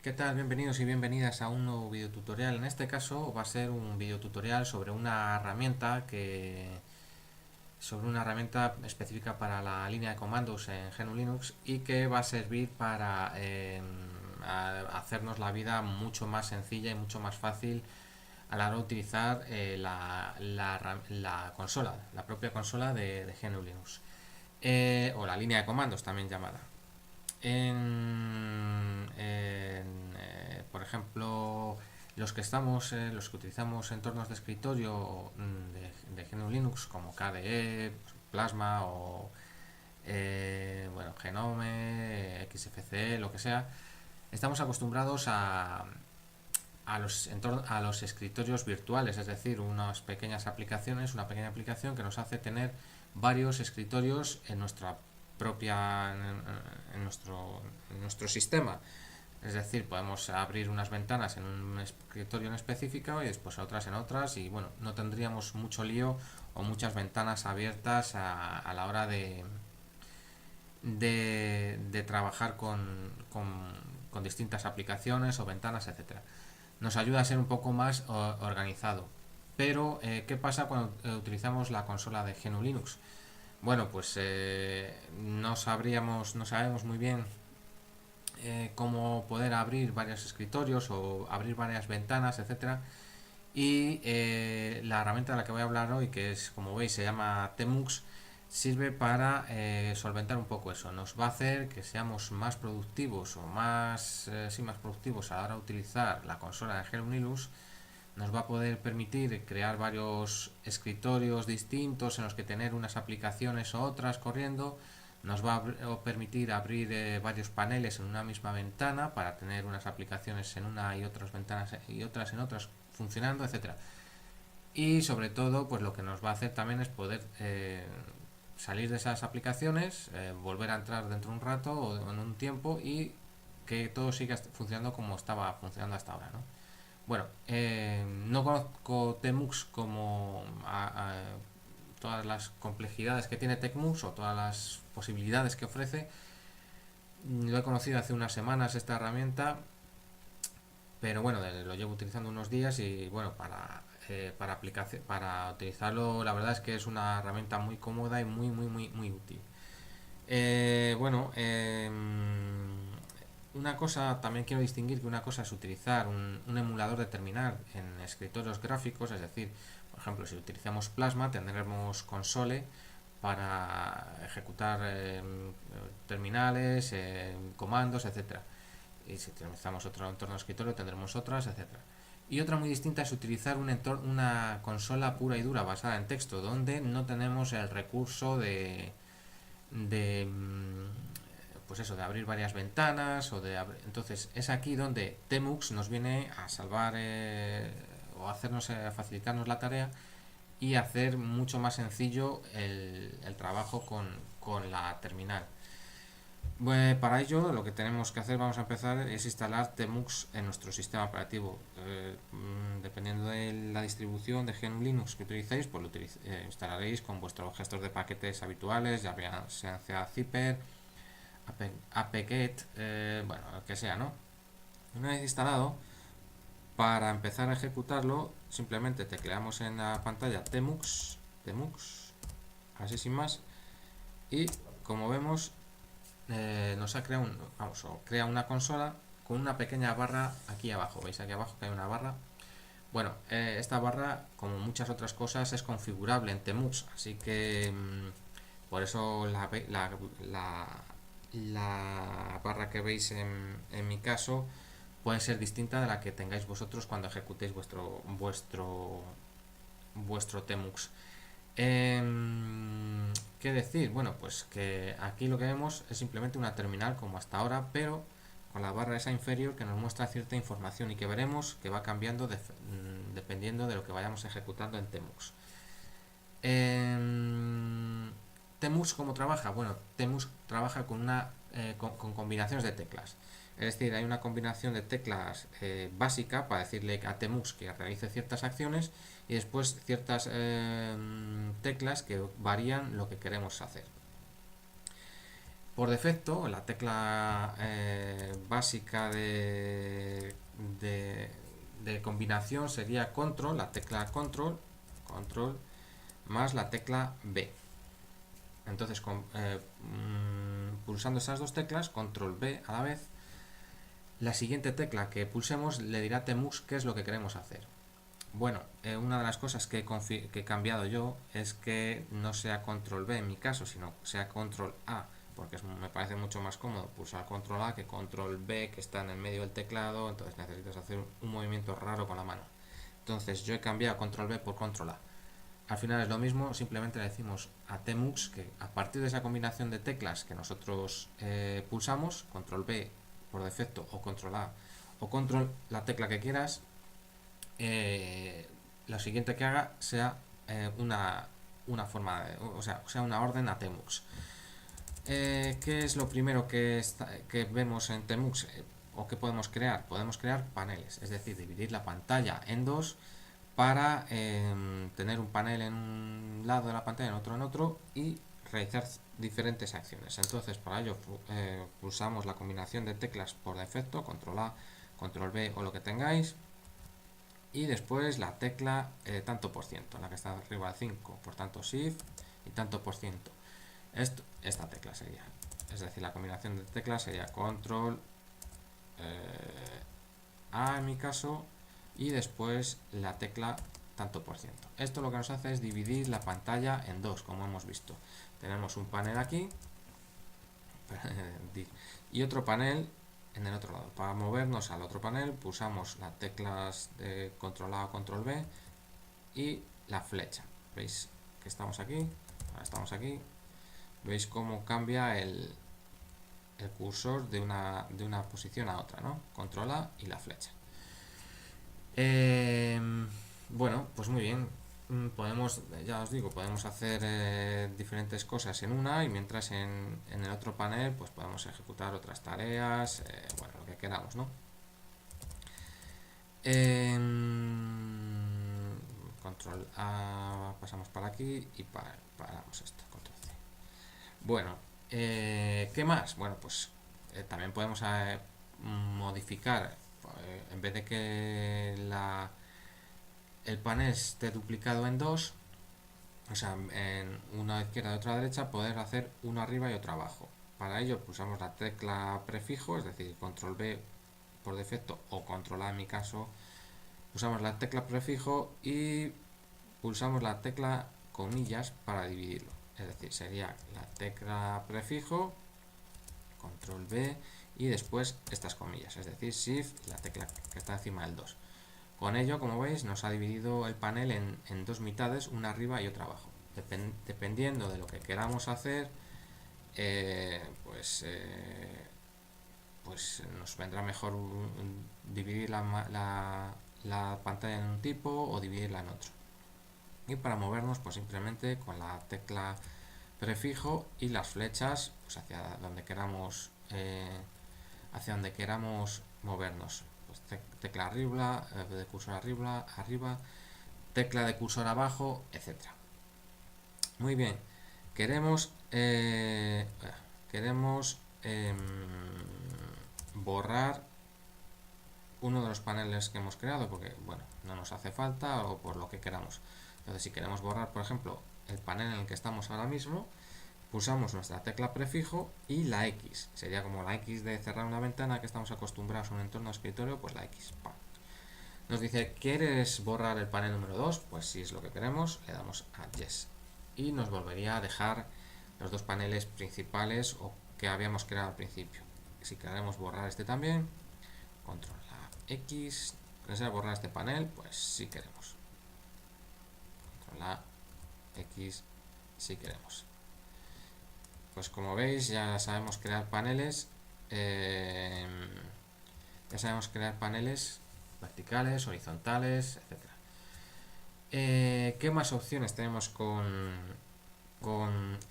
¿Qué tal? Bienvenidos y bienvenidas a un nuevo video tutorial. En este caso va a ser un video tutorial sobre una herramienta específica para la línea de comandos en GNU Linux y que va a servir para hacernos la vida mucho más sencilla y mucho más fácil a la hora de utilizar la consola, la propia consola de GNU Linux, o la línea de comandos también llamada. Por ejemplo, los que utilizamos entornos de escritorio de GNU Linux como KDE, Plasma o bueno, Genome, XFCE, lo que sea, estamos acostumbrados a los escritorios virtuales, es decir, unas pequeñas aplicaciones, una pequeña aplicación que nos hace tener varios escritorios en nuestra propia en nuestro sistema. Es decir, podemos abrir unas ventanas en un escritorio en específico y después otras en otras, y bueno, no tendríamos mucho lío o muchas ventanas abiertas a la hora de trabajar con distintas aplicaciones o ventanas, etcétera. Nos ayuda a ser un poco más organizado. Pero, ¿qué pasa cuando utilizamos la consola de GNU Linux? Bueno, pues no sabemos muy bien cómo poder abrir varios escritorios o abrir varias ventanas, etcétera. Y la herramienta de la que voy a hablar hoy, que es, como veis, se llama Tmux, sirve para solventar un poco eso. Nos va a hacer que seamos más productivos o más productivos a la hora de utilizar la consola de GNU Linux. Nos va a poder permitir crear varios escritorios distintos en los que tener unas aplicaciones o otras corriendo. Nos va a permitir abrir varios paneles en una misma ventana para tener unas aplicaciones en una y otras ventanas y otras en otras funcionando, etcétera. Y sobre todo, pues lo que nos va a hacer también es poder salir de esas aplicaciones, volver a entrar dentro de un rato o en un tiempo y que todo siga funcionando como estaba funcionando hasta ahora, ¿no? Bueno, no conozco Tmux como todas las complejidades que tiene Tmux o todas las posibilidades que ofrece. Lo he conocido hace unas semanas esta herramienta, pero bueno, lo llevo utilizando unos días y bueno, para utilizarlo la verdad es que es una herramienta muy cómoda y muy útil. Bueno, una cosa, también quiero distinguir que una cosa es utilizar un emulador de terminal en escritorios gráficos, es decir, por ejemplo, si utilizamos Plasma tendremos console para ejecutar terminales, comandos, etcétera. Y si utilizamos otro entorno de escritorio tendremos otras, etcétera. Y otra muy distinta es utilizar una consola pura y dura basada en texto, donde no tenemos el recurso de pues eso, de abrir varias ventanas entonces es aquí donde Tmux nos viene a salvar o hacernos facilitarnos la tarea y hacer mucho más sencillo el trabajo con la terminal. Bueno, para ello lo que tenemos que hacer, vamos a empezar, es instalar Tmux en nuestro sistema operativo. Dependiendo de la distribución de GNU Linux que utilicéis, pues lo instalaréis con vuestro gestor de paquetes habituales, ya sea Zyper, apt-get, bueno, lo que sea, ¿no? Una vez instalado, para empezar a ejecutarlo, simplemente tecleamos en la pantalla Tmux, así sin más, y como vemos, nos ha creado crea una consola con una pequeña barra aquí abajo. ¿Veis aquí abajo que hay una barra? Bueno, esta barra, como muchas otras cosas, es configurable en Tmux, así que por eso la barra que veis en mi caso puede ser distinta de la que tengáis vosotros cuando ejecutéis vuestro Tmux. ¿Qué decir? Bueno, pues que aquí lo que vemos es simplemente una terminal como hasta ahora, pero con la barra esa inferior que nos muestra cierta información y que veremos que va cambiando dependiendo de lo que vayamos ejecutando en Tmux. Tmux, ¿cómo trabaja? Bueno, Tmux trabaja con combinaciones de teclas. Es decir, hay una combinación de teclas básica para decirle a Tmux que realice ciertas acciones y después ciertas teclas que varían lo que queremos hacer. Por defecto, la tecla básica de combinación sería control, la tecla control más la tecla B. Entonces, pulsando esas dos teclas, control B a la vez, la siguiente tecla que pulsemos le dirá a Tmux qué es lo que queremos hacer. Bueno, una de las cosas que he cambiado yo es que no sea control B en mi caso, sino sea control A, porque me parece mucho más cómodo pulsar control A que control B, que está en el medio del teclado, entonces necesitas hacer un movimiento raro con la mano. Entonces yo he cambiado control B por control A. Al final es lo mismo, simplemente le decimos a Tmux que a partir de esa combinación de teclas que nosotros pulsamos, control B por defecto o control A o control la tecla que quieras, lo siguiente que haga sea una forma de, o sea una orden a Tmux. ¿Qué es lo primero que vemos en Tmux o que podemos crear? Podemos crear paneles, es decir, dividir la pantalla en dos para tener un panel en un lado de la pantalla, en otro y realizar diferentes acciones. Entonces, para ello pulsamos la combinación de teclas por defecto, control A, control B o lo que tengáis, y después la tecla tanto por ciento, la que está arriba del 5, por tanto shift y tanto por ciento. Esta tecla sería, es decir, la combinación de teclas sería control A en mi caso, y después la tecla tanto por ciento. Esto lo que nos hace es dividir la pantalla en dos, como hemos visto. Tenemos un panel aquí y otro panel en el otro lado. Para movernos al otro panel pulsamos las teclas de control A o control B y la flecha. ¿Veis que estamos aquí? Ahora estamos aquí. ¿Veis cómo cambia el cursor de una posición a otra, ¿no? Control A y la flecha. Bueno, pues muy bien. Podemos, ya os digo, podemos hacer diferentes cosas en una y mientras en el otro panel pues podemos ejecutar otras tareas, bueno, lo que queramos, ¿no? Control A, pasamos para aquí y paramos esto, control C. Bueno, ¿qué más? Bueno, pues también podemos modificar, en vez de que el panel esté duplicado en dos, o sea, en una izquierda y otra derecha, poder hacer uno arriba y otro abajo. Para ello pulsamos la tecla prefijo, es decir, control B por defecto o control A en mi caso, usamos la tecla prefijo y pulsamos la tecla comillas para dividirlo. Es decir, sería la tecla prefijo, control B y después estas comillas, es decir, shift y la tecla que está encima del 2. Con ello, como veis, nos ha dividido el panel en dos mitades, una arriba y otra abajo. Dependiendo de lo que queramos hacer, pues nos vendrá mejor dividir la pantalla en un tipo o dividirla en otro. Y para movernos, pues simplemente con la tecla prefijo y las flechas pues hacia donde queramos movernos. Pues tecla arriba, de cursor arriba, tecla de cursor abajo, etcétera. Muy bien, queremos borrar uno de los paneles que hemos creado porque bueno, no nos hace falta o por lo que queramos. Entonces, si queremos borrar, por ejemplo, el panel en el que estamos ahora mismo, pulsamos nuestra tecla prefijo y la X. Sería como la X de cerrar una ventana que estamos acostumbrados a un entorno de escritorio, pues la X. ¡Pam! Nos dice, ¿quieres borrar el panel número 2? Pues si es lo que queremos, le damos a Yes. Y nos volvería a dejar los dos paneles principales o que habíamos creado al principio. Si queremos borrar este también, control la X. ¿Queremos borrar este panel? Pues sí queremos. Control la X si queremos. Pues como veis ya sabemos crear paneles. Verticales, horizontales, etc. ¿Qué más opciones tenemos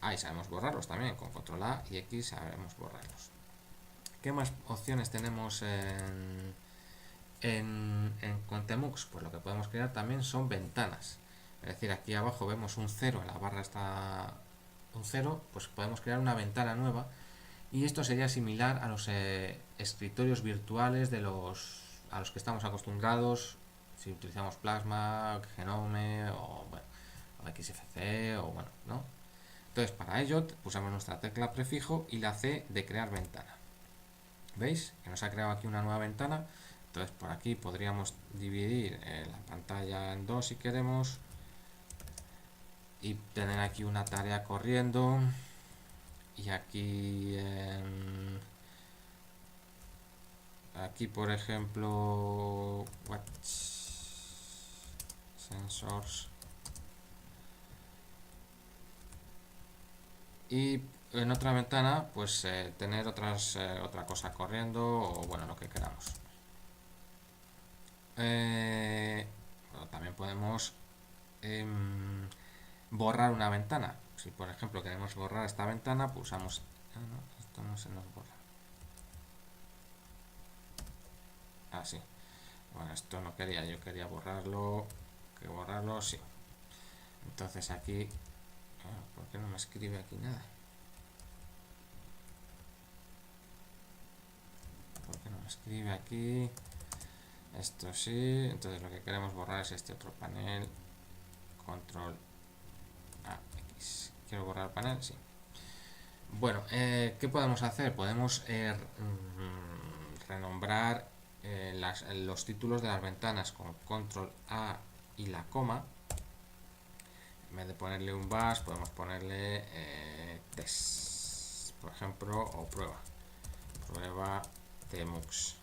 ahí sabemos borrarlos también, con control A y X sabemos borrarlos. ¿Qué más opciones tenemos con Tmux? Pues lo que podemos crear también son ventanas. Es decir, aquí abajo vemos un 0, en la barra está un 0, pues podemos crear una ventana nueva Y esto sería similar a los escritorios virtuales a los que estamos acostumbrados si utilizamos Plasma, Genome o XFCE o bueno, ¿no? Entonces para ello pulsamos nuestra tecla prefijo y la C de crear ventana. ¿Veis? Que nos ha creado aquí una nueva ventana. Entonces por aquí podríamos dividir la pantalla en dos si queremos y tener aquí una tarea corriendo y aquí aquí por ejemplo watch sensors y en otra ventana pues tener otra cosa corriendo o bueno lo que queramos. Bueno, también podemos borrar una ventana. Si por ejemplo queremos borrar esta ventana, pulsamos. No, esto no se nos borra. Así. Bueno, esto no quería, yo quería borrarlo. Que borrarlo, sí. Entonces aquí. ¿Por qué no me escribe aquí nada? ¿Por qué no me escribe aquí? Esto sí. Entonces lo que queremos borrar es este otro panel. Control A, X. ¿Quiero borrar el panel? Sí. Bueno, ¿qué podemos hacer? Podemos renombrar los títulos de las ventanas con control A y la coma. En vez de ponerle un bash, podemos ponerle test, por ejemplo, o prueba. Prueba Tmux.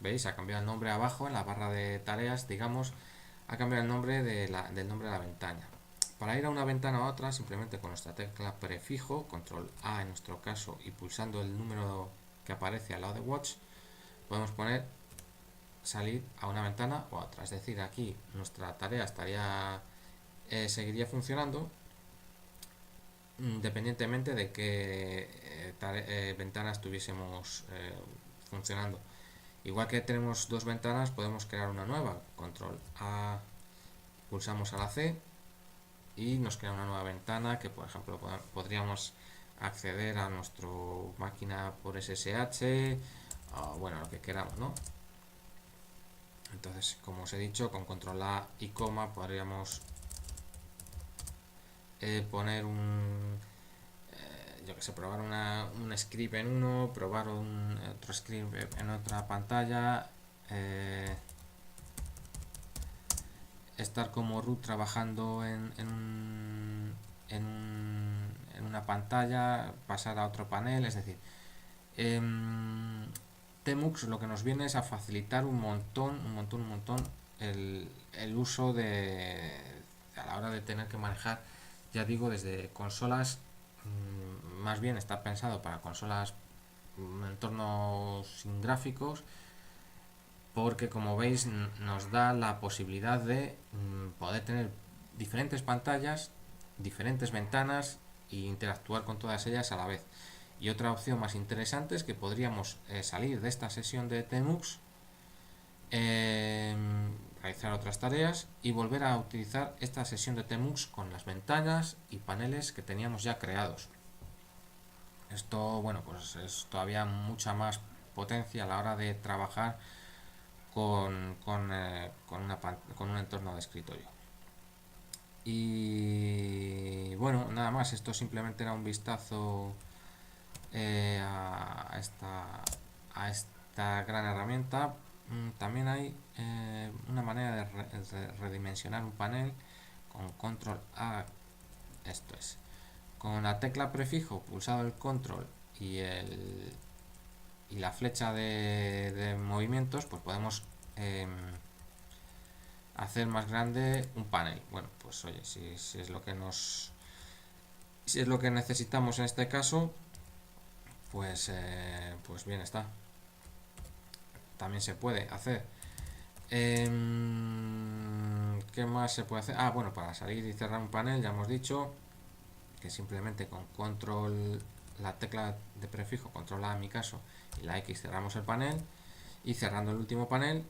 ¿Veis? Ha cambiado el nombre abajo en la barra de tareas, digamos, ha cambiado el nombre del nombre de la ventana. Para ir a una ventana a otra, simplemente con nuestra tecla prefijo, control A en nuestro caso, y pulsando el número que aparece al lado de watch, podemos poner salir a una ventana o a otra. Es decir, aquí nuestra tarea seguiría funcionando independientemente de qué ventana estuviésemos funcionando. Igual que tenemos dos ventanas, podemos crear una nueva. Control A, pulsamos a la C y nos crea una nueva ventana que por ejemplo podríamos acceder a nuestra máquina por SSH o bueno, lo que queramos, ¿no? Entonces, como os he dicho, con control A y coma podríamos poner yo que sé, probar un script en uno, probar otro script en otra pantalla, estar como root trabajando en una pantalla, pasar a otro panel, es decir, Tmux lo que nos viene es a facilitar un montón el uso a la hora de tener que manejar, ya digo, desde consolas, más bien está pensado para consolas, entornos sin gráficos, porque como veis nos da la posibilidad de poder tener diferentes pantallas, diferentes ventanas e interactuar con todas ellas a la vez. Y otra opción más interesante es que podríamos salir de esta sesión de Tmux, realizar otras tareas y volver a utilizar esta sesión de Tmux con las ventanas y paneles que teníamos ya creados. Esto, bueno, pues es todavía mucha más potencia a la hora de trabajar con un entorno de escritorio. Y bueno, nada más, esto simplemente era un vistazo a esta gran herramienta. También hay una manera de redimensionar un panel con control A, esto es, con la tecla prefijo pulsado el control y la flecha de movimientos, pues podemos hacer más grande un panel. Bueno, pues oye, si es lo que si es lo que necesitamos en este caso, pues bien está. También se puede hacer. ¿Qué más se puede hacer? Bueno, para salir y cerrar un panel ya hemos dicho que simplemente con control, la tecla de prefijo, control A en mi caso, y la X cerramos el panel, y cerrando el último panel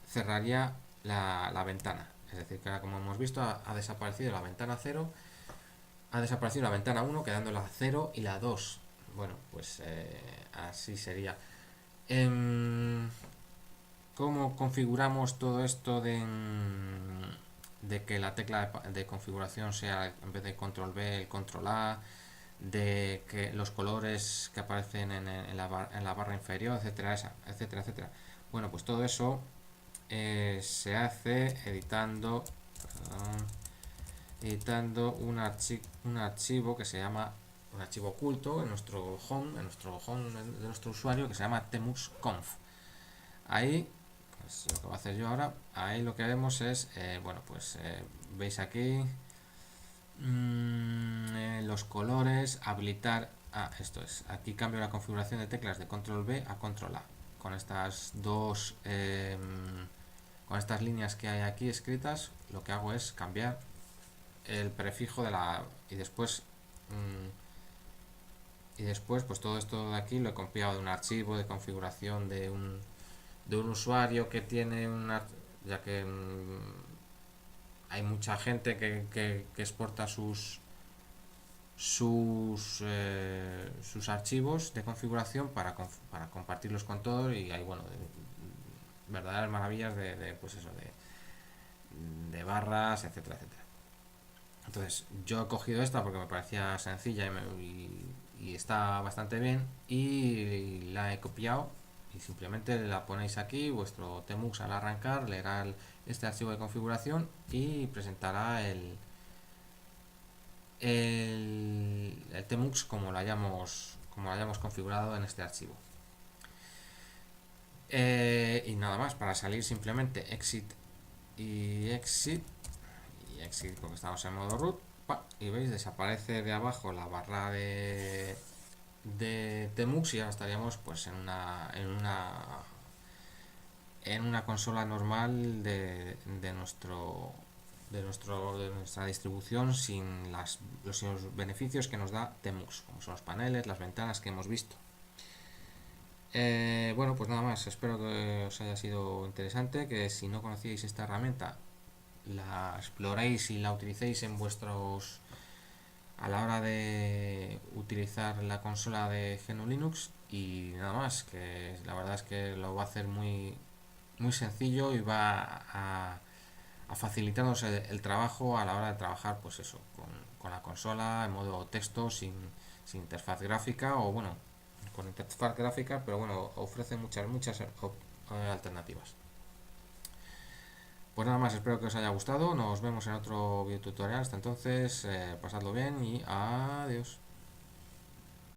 cerraría la ventana. Es decir, que ahora como hemos visto ha desaparecido la ventana 0 ha desaparecido la ventana 1, quedando la 0 y la 2. Bueno, pues así sería. Em, ¿Cómo configuramos todo esto de que la tecla de configuración sea, en vez de control B, el control A, de que los colores que aparecen en la barra inferior, etcétera, etcétera, etcétera? Bueno, pues todo eso se hace editando un archivo que se llama un archivo oculto en nuestro home de nuestro usuario, que se llama temuxconf. Ahí, pues lo que voy a hacer yo ahora, ahí lo que haremos es, bueno, pues veis aquí los colores, habilitar. Esto es, aquí cambio la configuración de teclas de control B a control A. Con estas dos, con estas líneas que hay aquí escritas, lo que hago es cambiar el prefijo de la y después pues todo esto de aquí lo he copiado de un archivo de configuración de un usuario que tiene una, ya que hay mucha gente que exporta sus archivos de configuración para compartirlos con todos, y hay, bueno, verdaderas maravillas pues eso, de barras, etcétera, etcétera. Entonces yo he cogido esta porque me parecía sencilla y está bastante bien, y la he copiado, y simplemente la ponéis aquí. Vuestro Tmux al arrancar leerá este archivo de configuración y presentará el Tmux como lo hayamos configurado en este archivo. Y nada más, para salir simplemente exit y exit porque estamos en modo root, y veis, desaparece de abajo la barra de Tmux, y ahora estaríamos pues en una consola normal de nuestra distribución, sin los beneficios que nos da Tmux, como son los paneles, las ventanas que hemos visto. Bueno, pues nada más, espero que os haya sido interesante, que si no conocíais esta herramienta la exploréis y la utilicéis a la hora de utilizar la consola de GNU Linux. Y nada más, que la verdad es que lo va a hacer muy sencillo, y va a facilitarnos el trabajo a la hora de trabajar, pues eso, con la consola en modo texto, sin interfaz gráfica, o bueno, con interfaz gráfica, pero bueno, ofrece muchas alternativas. Pues nada más, espero que os haya gustado. Nos vemos en otro video tutorial. Hasta entonces, pasadlo bien y adiós.